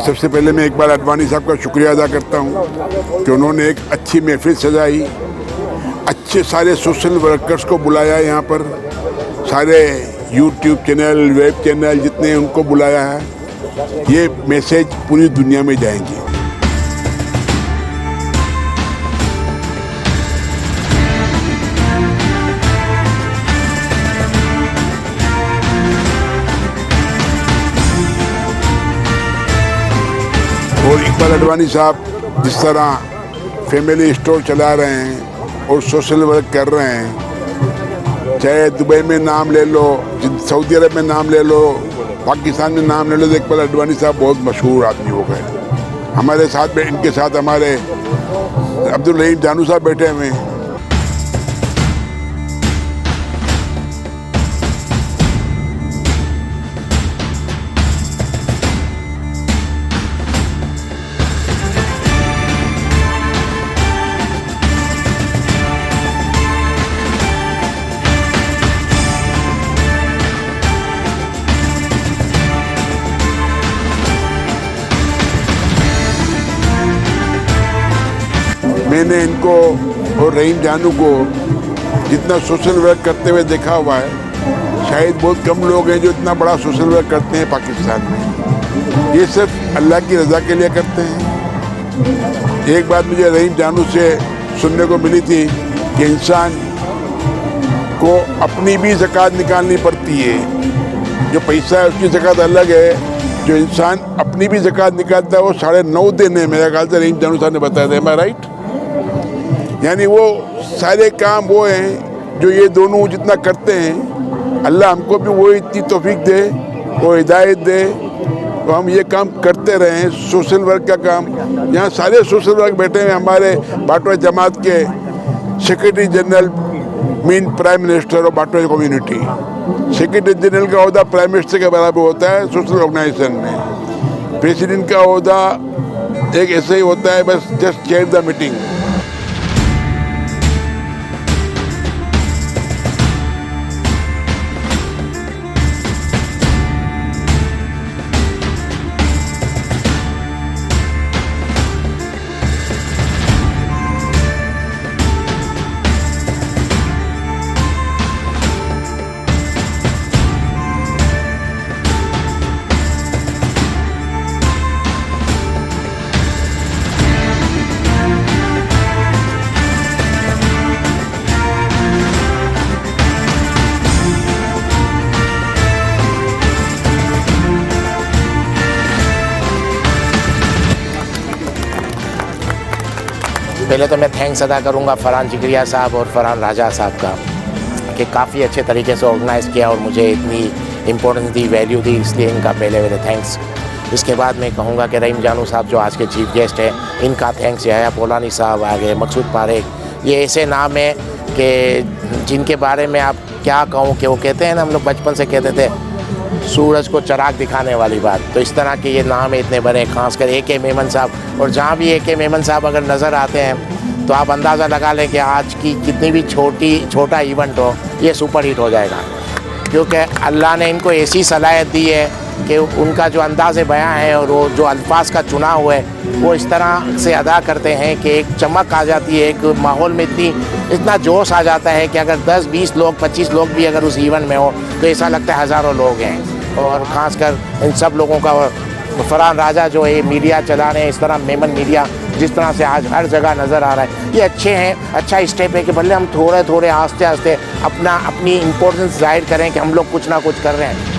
सबसे पहले मैं एक बार अडवाणी साहब का शुक्रिया अदा करता हूँ कि उन्होंने एक अच्छी महफिल सजाई, अच्छे सारे सोशल वर्कर्स को बुलाया, यहाँ पर सारे यूट्यूब चैनल, वेब चैनल जितने उनको बुलाया है। ये मैसेज पूरी दुनिया में जाएंगे। और इकबाल अडवाणी साहब जिस तरह फैमिली स्टोर चला रहे हैं और सोशल वर्क कर रहे हैं, चाहे दुबई में नाम ले लो, सऊदी अरब में नाम ले लो, पाकिस्तान में नाम ले लो, तो इकबाल अडवाणी साहब बहुत मशहूर आदमी हो गए। हमारे साथ में इनके साथ हमारे अब्दुल रहीम जानू साहब बैठे हुए हैं। मैंने इनको और रहीम जानू को जितना सोशल वर्क करते हुए देखा हुआ है, शायद बहुत कम लोग हैं जो इतना बड़ा सोशल वर्क करते हैं पाकिस्तान में। ये सिर्फ अल्लाह की रज़ा के लिए करते हैं। एक बात मुझे रहीम जानू से सुनने को मिली थी कि इंसान को अपनी भी ज़कात निकालनी पड़ती है। जो पैसा है उसकी ज़कात अलग है, जो इंसान अपनी भी ज़कात निकालता है वो 9.5 दिन है, मेरा ख्याल से रहीम जानू साहब ने बताया था। मैं राइट? यानी वो सारे काम वो हैं जो ये दोनों जितना करते हैं, अल्लाह हमको भी वो इतनी तौफीक दे, वो हिदायत दे, तो हम ये काम करते रहें। सोशल वर्क का काम, यहाँ सारे सोशल वर्क बैठे हैं। हमारे बाटवा जमात के secretary general mean prime minister of Batwa community, secretary general का ओहदा प्राइम मिनिस्टर के बराबर होता है सोशल ऑर्गेनाइजेशन में। प्रेसिडेंट का ओहदा एक ऐसे ही होता है, बस जस्ट चेयर द मीटिंग। पहले तो मैं थैंक्स अदा करूंगा फरहान जिगरिया साहब और फरहान राजा साहब का कि काफ़ी अच्छे तरीके से ऑर्गेनाइज़ किया और मुझे इतनी इम्पोर्टेंस दी, वैल्यू दी, इसलिए इनका पहले थैंक्स। इसके बाद मैं कहूँगा कि रहीम जानू साहब जो आज के चीफ गेस्ट हैं, इनका थैंक्स। याया पोलानी साहब आ गए, मकसूद पारेख, ये ऐसे नाम हैं कि जिनके बारे में आप क्या कहूँ कि वो कहते हैं ना, हम लोग बचपन से कहते थे सूरज को चिराग दिखाने वाली बात। तो इस तरह के ये नाम इतने बड़े, खासकर AK मेमन साहब। और जहाँ भी AK मेमन साहब अगर नज़र आते हैं तो आप अंदाज़ा लगा लें कि आज की कितनी भी छोटा इवेंट हो, ये सुपर हिट हो जाएगा, क्योंकि अल्लाह ने इनको ऐसी सलाहियत दी है कि उनका जो अंदाज़ बयां है और वो जो अल्फाज का चुनाव है, वो इस तरह से अदा करते हैं कि एक चमक आ जाती है, एक माहौल में इतना जोश आ जाता है कि अगर 10, 20 लोग, 25 लोग भी अगर उस इवेंट में हो तो ऐसा लगता है हज़ारों लोग हैं। और ख़ासकर इन सब लोगों का फरहान राजा जो है मीडिया चला रहे हैं, इस तरह मेमन मीडिया जिस तरह से आज हर जगह नज़र आ रहा है, ये अच्छे हैं। अच्छा स्टेप है कि भले हम थोड़े आस्ते आस्ते अपनी इम्पोर्टेंस जाहिर करें कि हम लोग कुछ ना कुछ कर रहे हैं।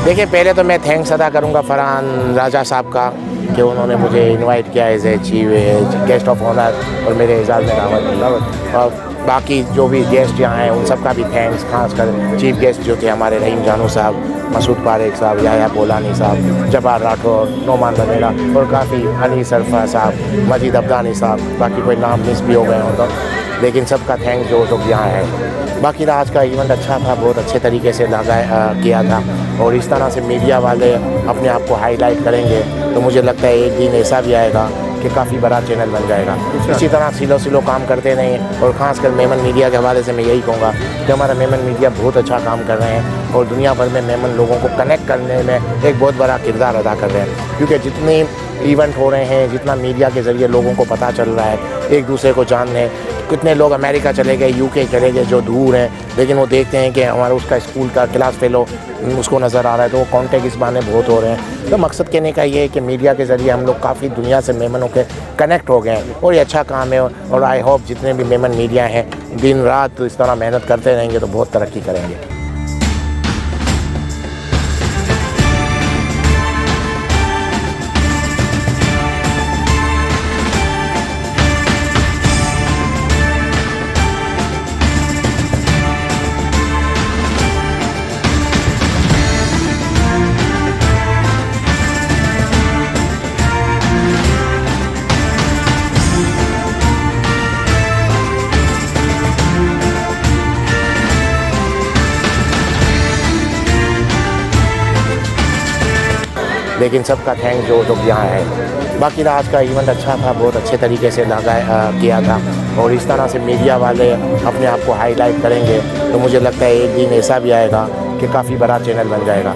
देखिए, पहले तो मैं थैंक्स अदा करूंगा फरहान राजा साहब का कि उन्होंने मुझे इनवाइट किया as a chief guest of honour और मेरे एजाज़ में दावत। और बाकी जो भी गेस्ट यहाँ हैं उन सब का भी थैंक्स, खासकर चीफ गेस्ट जो थे हमारे रहीम जानू साहब, मसूद पारेख साहब, याया बोलानी साहब, जब्बार राठौर, नोमान वगैरह और काफ़ी अली सरफा साहब, मजीद अब्दानी साहब, बाकी कोई नाम मिस भी हो गए हों तो, लेकिन सबका थैंक्स जो लोग यहाँ हैं। बाकी आज का इवेंट अच्छा था, बहुत अच्छे तरीके से किया था और इस तरह से मीडिया वाले अपने आप को हाईलाइट करेंगे तो मुझे लगता है एक दिन ऐसा भी आएगा कि काफ़ी बड़ा चैनल बन जाएगा। इसी तरह सिलो काम करते रहें और ख़ासकर मेमन मीडिया के हवाले से मैं यही कहूँगा कि हमारा मेमन मीडिया बहुत अच्छा काम कर रहे हैं और दुनिया भर में मेमन लोगों को कनेक्ट करने में एक बहुत बड़ा किरदार अदा कर रहे हैं, क्योंकि जितने इवेंट हो रहे हैं, जितना मीडिया के ज़रिए लोगों को पता चल रहा है, एक दूसरे को जानने, कितने लोग अमेरिका चले गए, यूके चले गए जो दूर हैं, लेकिन वो देखते हैं कि हमारा उसका स्कूल का क्लास फेलो उसको नज़र आ रहा है, तो वो कॉन्टेक्ट इस बहाने बहुत हो रहे हैं। तो मकसद कहने का ये है कि मीडिया के ज़रिए हम लोग काफ़ी दुनिया से मेमनों के कनेक्ट हो गए हैं और ये अच्छा काम है और आई होप जितने भी मेमन मीडिया हैं दिन रात इस तरह मेहनत करते रहेंगे तो बहुत तरक्की करेंगे। लेकिन सबका थैंक्स जो लोग यहाँ हैं। बाकी आज का इवेंट अच्छा था, बहुत अच्छे तरीके से किया था और इस तरह से मीडिया वाले अपने आप को हाईलाइट करेंगे तो मुझे लगता है एक दिन ऐसा भी आएगा कि काफ़ी बड़ा चैनल बन जाएगा।